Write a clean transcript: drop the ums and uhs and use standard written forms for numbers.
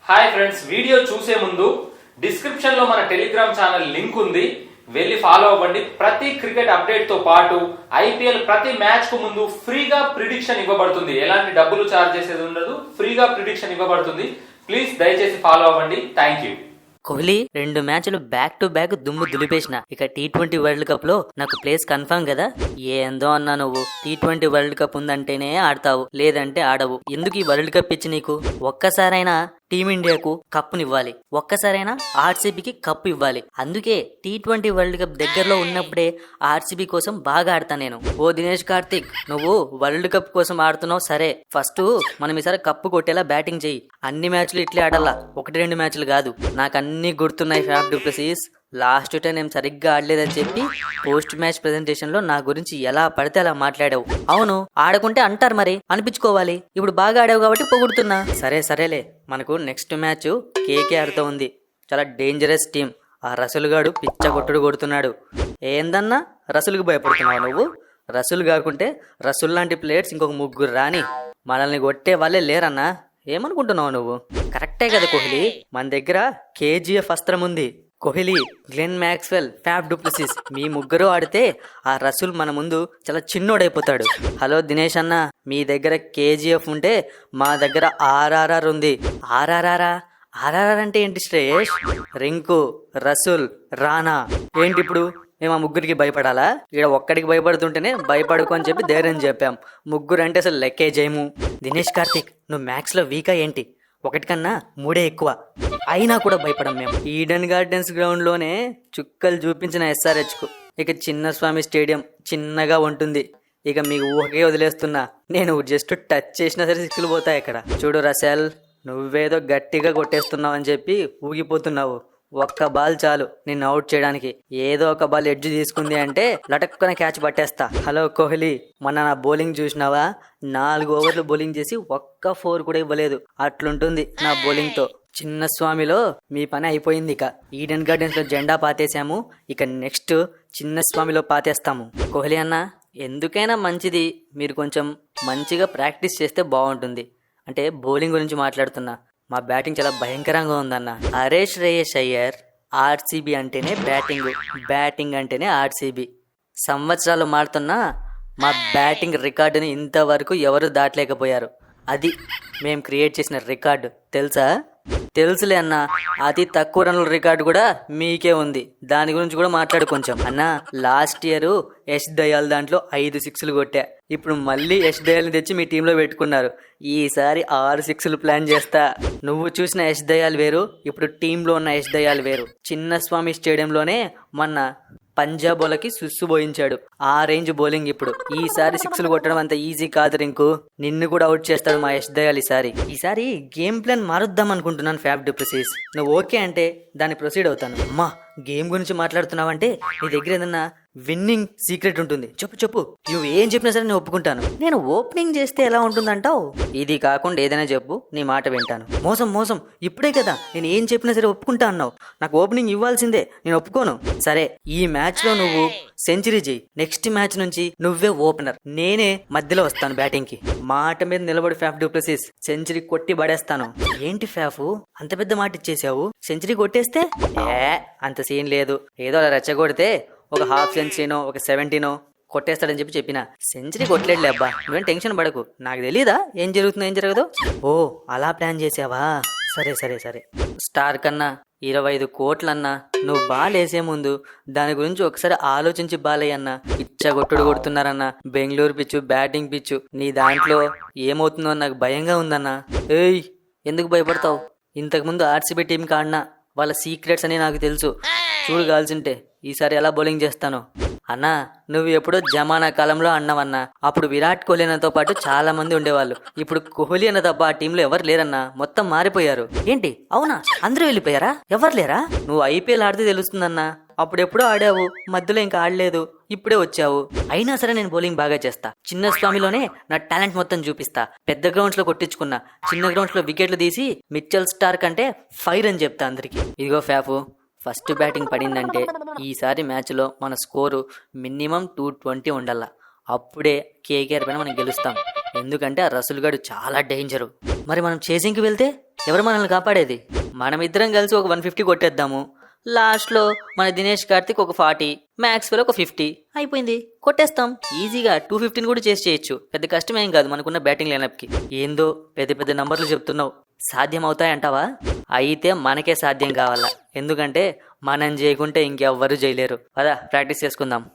Hi friends, video చూసే ముందు description లో మన టెలిగ్రామ్ ఛానల్ లింక్ ఉంది, వెళ్ళి ఫాలో అవ్వండి. ప్రతి క్రికెట్ అప్డేట్ తో పాటు ఐపీఎల్ ప్రతి మ్యాచ్ కు ముందు ఫ్రీగా ప్రిడిక్షన్ ఇవ్వబడుతుంది. ఎలాంటి డబ్బులు చార్జ్ చేసేది ఉండదు, ఫ్రీగా ప్రిడిక్షన్ ఇవ్వబడుతుంది. ప్లీజ్ దయచేసి ఫాలో అవ్వండి. Thank you. కోహ్లీ 2 మ్యాచ్లు బ్యాక్ టు బ్యాక్ దుమ్ము దులిపేసిన. ఇక T20 వరల్డ్ కప్ లో నాకు ప్లేస్ కన్ఫర్మ్ కదా. ఏందో అన్నా నువ్వు T20 వరల్డ్ కప్ ఉందంటేనే ఆడతావు, లేదంటే ఆడవు. ఎందుకు ఈ వరల్డ్ కప్ ఇచ్చి నీకు? ఒక్కసారైనా టీమిండియాకు కప్పునివ్వాలి, ఒక్కసారైనా ఆర్సీబీకి కప్పు ఇవ్వాలి. అందుకే T20 వరల్డ్ కప్ దగ్గరలో ఉన్నప్పుడే ఆర్సీబీ కోసం బాగా ఆడతా నేను. ఓ దినేష్ కార్తిక్, నువ్వు వరల్డ్ కప్ కోసం ఆడుతున్నావు సరే, ఫస్ట్ మనం ఈసారి కప్పు కొట్టేలా బ్యాటింగ్ చెయ్యి. అన్ని మ్యాచ్లు ఇట్లే ఆడాలా, 1-2 మ్యాచ్లు కాదు. నాకు అన్ని గుర్తున్నాయి ఫ్యాఫ్ డు ప్లెసిస్. లాస్ట్ టైం నేను సరిగ్గా ఆడలేదని చెప్పి పోస్ట్ మ్యాచ్ ప్రెజెంటేషన్ లో నా గురించి ఎలా పడితే అలా మాట్లాడావు. అవును, ఆడకుంటే అంటారు మరి, అనిపించుకోవాలి. ఇప్పుడు బాగా ఆడావు కాబట్టి పొగుడుతున్నా. సరేలే, మనకు నెక్స్ట్ మ్యాచ్ కేకేఆర్ తో ఉంది. చాలా డేంజరస్ టీం. ఆ రసూల్ గాడు పిచ్చ కొట్టుడు కొడుతున్నాడు. ఏందన్నా రసూల్కి భయపడుతున్నావు నువ్వు? రసూల్ కాకుంటే రసూల్ లాంటి ప్లేయర్స్ ఇంకొక 3 రాని మనల్ని కొట్టే వాళ్ళే లేరన్నా. ఏమనుకుంటున్నావు నువ్వు? కరెక్టే కదా కోహ్లీ, మన దగ్గర కేజీఎఫ్ అస్త్రం ఉంది. Kohli, Glenn Maxwell, Faf du Plessis మీ 3 ఆడితే ఆ రసూల్ మన ముందు చాలా చిన్నోడైపోతాడు. హలో దినేష్ అన్న, మీ దగ్గర కేజీఎఫ్ ఉంటే మా దగ్గర ఆర్ఆర్ఆర్ ఉంది. ఆర్ఆర్ఆర్ అంటే ఏంటి శ్రేయస్? రింకు, రసూల్, రానా. ఏంటి ఇప్పుడు మేము ఆ 3కి భయపడాలా? ఇక్కడ ఒక్కడికి భయపడుతుంటేనే భయపడుకో అని చెప్పి ధైర్యం చెప్పాం. 3 అంటే అసలు లెక్కే చేయము. దినేష్ కార్తిక్, నువ్వు మ్యాథ్స్ లో వీకా ఏంటి? 1 కన్నా 3 ఎక్కువ, అయినా కూడా భయపడం మేము. ఈడెన్ గార్డెన్స్ గ్రౌండ్ లోనే చుక్కలు చూపించిన SRH కు ఇక చిన్నస్వామి స్టేడియం చిన్నగా ఉంటుంది. ఇక మీకు ఊహకే వదిలేస్తున్నా, నేను జస్ట్ టచ్ చేసినా సరే 6లు పోతాయి అక్కడ. చూడు రసెల్, నువ్వేదో గట్టిగా కొట్టేస్తున్నావు అని చెప్పి ఊగిపోతున్నావు. ఒక్క బాల్ చాలు నిన్ను అవుట్ చేయడానికి. ఏదో ఒక బాల్ ఎడ్జ్ తీసుకుంది అంటే లటక్కున క్యాచ్ పట్టేస్తా. హలో కోహ్లీ, మొన్న నా బౌలింగ్ చూసినావా? 4 ఓవర్లు బౌలింగ్ చేసి ఒక్క 4 కూడా ఇవ్వలేదు. అట్లుంటుంది నా బౌలింగ్ తో. చిన్నస్వామిలో మీ పని అయిపోయింది. ఇక ఈడెన్ గార్డెన్స్ లో జెండా పాతేసాము, ఇక నెక్స్ట్ చిన్నస్వామిలో పాతేస్తాము. కోహ్లీ అన్న, ఎందుకైనా మంచిది మీరు కొంచెం మంచిగా ప్రాక్టీస్ చేస్తే బాగుంటుంది. అంటే బౌలింగ్ గురించి మాట్లాడుతున్నా. మా బ్యాటింగ్ చాలా భయంకరంగా ఉందన్న. అరే శ్రేయస్ అయ్యర్, ఆర్సీబీ అంటేనే బ్యాటింగ్ అంటేనే ఆర్సీబీ. సంవత్సరాలు మారుతున్నా మా బ్యాటింగ్ రికార్డుని ఇంతవరకు ఎవరు దాటలేకపోయారు. అది మేము క్రియేట్ చేసిన రికార్డు, తెలుసా? తెలుసులే అన్న, అతి తక్కువ రన్నుల రికార్డు కూడా మీకే ఉంది. దాని గురించి కూడా మాట్లాడు కొంచెం. అన్న, లాస్ట్ ఇయర్ యష్ దయాల్ దాంట్లో 5 6లు కొట్టా. ఇప్పుడు మళ్ళీ యష్ దయాల్ని తెచ్చి మీ టీంలో పెట్టుకున్నారు. ఈసారి 6 6లు ప్లాన్ చేస్తా. నువ్వు చూసిన యష్ దయాల్ వేరు, ఇప్పుడు టీంలో ఉన్న యష్ దయాల్ వేరు. చిన్నస్వామి స్టేడియంలోనే మొన్న పంజాబ్ వాళ్ళకి సుస్సు పోయించాడు. ఆ రేంజ్ బౌలింగ్ ఇప్పుడు. ఈసారి 6లు కొట్టడం అంత ఈజీ కాదు రింకు. నిన్ను కూడా అవుట్ చేస్తాడు మా యష్ దయాల్ ఈసారి గేమ్ ప్లాన్ మారుద్దాం అనుకుంటున్నాను ఫ్యాఫ్ డు ప్లెసిస్. నువ్వు ఓకే అంటే దాన్ని ప్రొసీడ్ అవుతాను. అమ్మా, గేమ్ గురించి మాట్లాడుతున్నావంటే నీ దగ్గర ఏదన్నా విన్నింగ్ సీక్రెట్ ఉంటుంది, చెప్పు. నువ్వు ఏం చెప్పినా సరే నేను ఒప్పుకుంటాను. నేను ఓపెనింగ్ చేస్తే ఎలా ఉంటుందంటావు? ఇది కాకుండా ఏదైనా చెప్పు, నీ మాట వింటాను. మోసం, ఇప్పుడే కదా నేను ఏం చెప్పినా సరే ఒప్పుకుంటా అన్నావు. నాకు ఓపెనింగ్ ఇవ్వాల్సిందే, నేను ఒప్పుకోను. సరే, ఈ మ్యాచ్ లో నువ్వు సెంచరీ చేయి. నెక్స్ట్ మ్యాచ్ నుంచి నువ్వే ఓపెనర్, నేనే మధ్యలో వస్తాను బ్యాటింగ్ కి. మాట మీద నిలబడి ఫ్యాఫ్ డు ప్లెసిస్, సెంచరీ కొట్టి పడేస్తాను. ఏంటి ఫ్యాఫ్, అంత పెద్ద మాట ఇచ్చేసావు? సెంచరీ కొట్టేస్తే అంత సీన్ లేదు. ఏదో అలా రెచ్చగొడితే ఒక హాఫ్ సెంచరీనో ఒక 70నో కొట్టేస్తాడని చెప్పిన. సెంచరీ కొట్టలేడులే అబ్బా, నువ్వేం టెన్షన్ పడకు. నాకు తెలీదా ఏం జరుగుతుందో ఏం జరగదో? ఓ, అలా ప్లాన్ చేసావా? సరే. స్టార్ కన్నా 25 కోట్లన్నా నువ్వు బాల్ వేసే ముందు దాని గురించి ఒకసారి ఆలోచించి బాలయ్యన్నా. పిచ్చగొట్టుడు కొడుతున్నారన్నా. బెంగళూరు పిచ్చు, బ్యాటింగ్ పిచ్చు, నీ దాంట్లో ఏమవుతుందో నాకు భయంగా ఉందన్నా. ఏయ్, ఎందుకు భయపడతావు? ఇంతకుముందు ఆర్సీబీ టీంకి ఆడినా, వాళ్ళ సీక్రెట్స్ అని నాకు తెలుసు. చూడు కాల్సింటే ఈసారి ఎలా బౌలింగ్ చేస్తాను. అన్నా, నువ్వు ఎప్పుడో జమానా కాలంలో అన్నావన్నా. అప్పుడు విరాట్ కోహ్లీ అన్నతో పాటు చాలా మంది ఉండేవాళ్ళు. ఇప్పుడు కోహ్లీ అన్న తప్ప ఆ టీంలో ఎవరు లేరన్నా, మొత్తం మారిపోయారు. ఏంటి, అవునా? అందరూ వెళ్ళిపోయారా? ఎవరు లేరా? నువ్వు ఐపీఎల్ ఆడితే తెలుస్తుందన్నా. అప్పుడెప్పుడో ఆడావు, మధ్యలో ఇంకా ఆడలేదు, ఇప్పుడే వచ్చావు. అయినా సరే నేను బౌలింగ్ బాగా చేస్తా. చిన్న స్వామిలోనే నా టాలెంట్ మొత్తం చూపిస్తా. పెద్ద గ్రౌండ్స్ లో కొట్టించుకున్నా, చిన్న గ్రౌండ్స్ లో వికెట్లు తీసి మిచెల్ స్టార్క్ అంటే ఫైర్ అని చెప్తా అందరికి. ఇదిగో ఫ్యాఫు, ఫస్ట్ బ్యాటింగ్ పడిందంటే ఈసారి మ్యాచ్లో మన స్కోరు మినిమం 220 ఉండాల. అప్పుడే కేకేఆర్ పైన మనం గెలుస్తాం. ఎందుకంటే ఆ రసూల్ గాడు చాలా డేంజరు. మరి మనం చేసింగ్కి వెళ్తే ఎవరు మనల్ని కాపాడేది? మనమిద్దరం కలిసి ఒక 150 కొట్టేద్దాము. లాస్ట్లో మన దినేష్ కార్తిక్ ఒక 40, మ్యాక్స్వెల్ ఒక 50 అయిపోయింది, కొట్టేస్తాం. ఈజీగా 215 కూడా చేయొచ్చు. పెద్ద కష్టమేం కాదు మనకున్న బ్యాటింగ్ లైనప్కి. ఏందో పెద్ద పెద్ద నంబర్లు చెప్తున్నావు, సాధ్యం అవుతాయంటావా? అయితే మనకే సాధ్యం కావాలా, ఎందుకంటే మనం చేయకుంటే ఇంకెవ్వరూ చేయలేరు. పద ప్రాక్టీస్ చేసుకుందాం.